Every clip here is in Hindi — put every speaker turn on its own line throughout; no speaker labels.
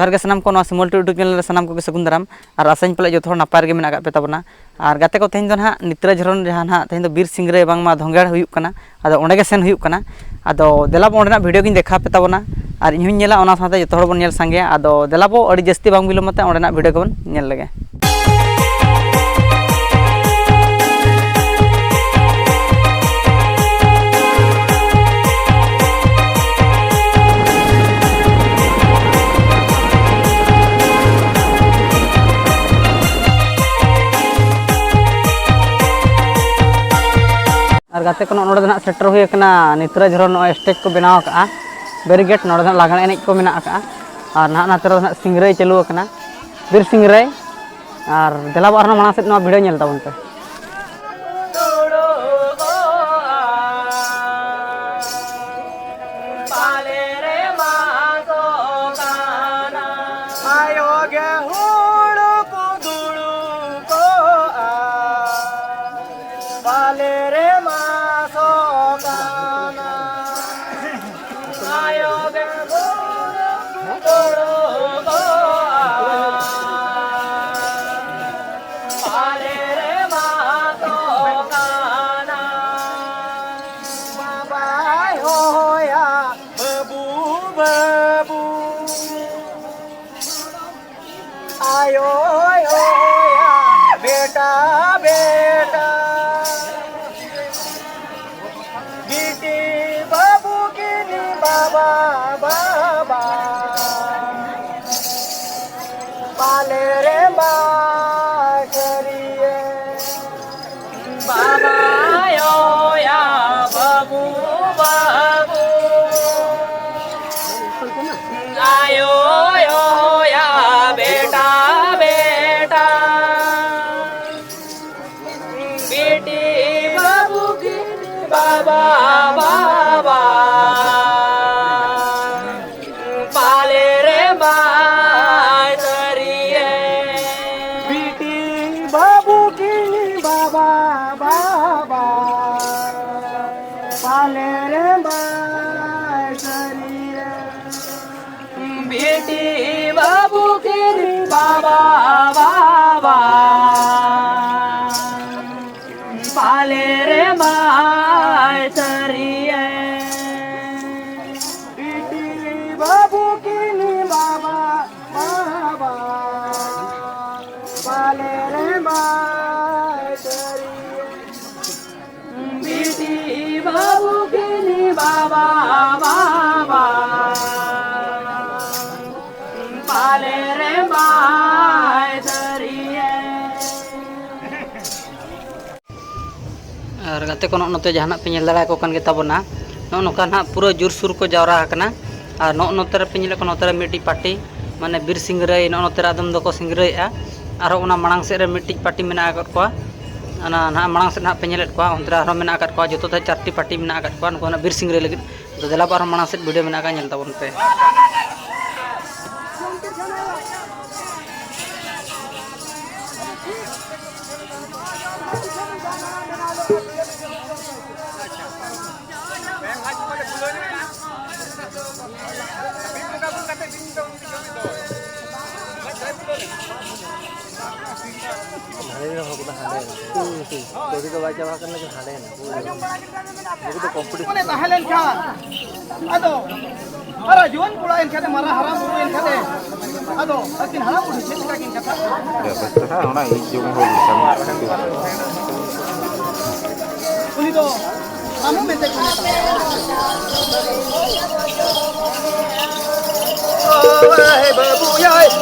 जोहार गे सानाम को सिमल टी यूट्यूब चैनल सानाम को सगुन दाराम और आसाई पले जो नपाय गे मेना पे ताबना और गाते को तेहन ना नित्रा झरन जहाँ ना तेहन बीर सिंगरे बांगमा धोंगेड़ हुयुक कना आदो ओंडे गे सेन हुयुक कना आदो देलाबो ओंडेना वीडियो गिन देखा पे ताबना और इन नेला ओना साथे जतो हड़ बोन नेल संगे आदो देलाबो अड़ी जस्ती बांग बिलोमते ओंडेना वीडियो को नेल लगे और गाते को नोड़े ना सेटर हुई कना नित्रा झरन स्टेज को बनाव का बेरीगेट नोड़े ना लागण एनेज को मेना का और ना नातरो ना सिंगरई चालू कना बीर सिंगरई और देलाबो आरो माना सेट नो वीडियो नेल ताबन पे
आयो या बेटा बेटा बेटी बाबू की नी बाबा बाबा पाले रे बाकरिए बाबा आयो या बाबू बाबू आयो बाबा बाबा पाले रे बातरिए बेटी बाबू की बाबा बाबा पाले रे बातरिए बेटी बाबू की बाबा बाबा पाले रे बाबू की नी बाबा बाबा पाले रे बेटी बाबू की नी बाबा बाबा पाले रे
और गाते को नोते जहाना पे नेल दाड़ा को कान गे ताबना नोका ना पूरा जोर सुर को जावरा कना और नोते रे पे नेल को नोते रे मिटी पार्टी माने बीर सिंगरई नोते रे आदम दको सिंगरईआ और ओना मांग से रे मिटी पार्टी मेना आकत को ना ना मांग से ना पे नेलेत को ओंतरा हरो मेना आकत को जतो ते चारटी पार्टी मेना आकत को नको ना बीर सिंगरई लगित तो देला बार मांग से वीडियो मेना का नेल ताबन पे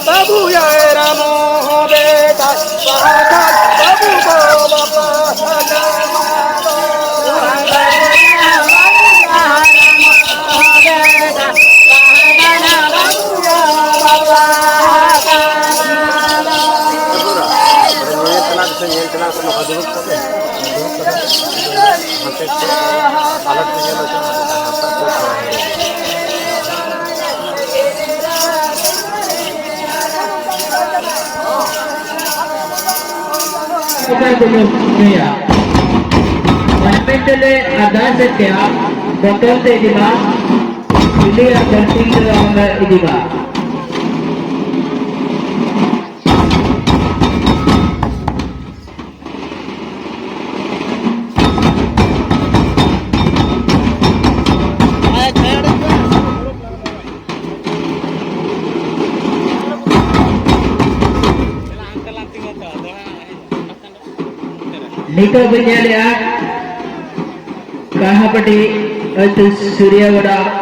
बाबू याय रामो बेटा बाबू को बाबा
Manipele ada setiap botol teh di bawah, ini ada tinggal orang di bawah. नितो बन्याले आ कहापटी अत सूर्यगढ़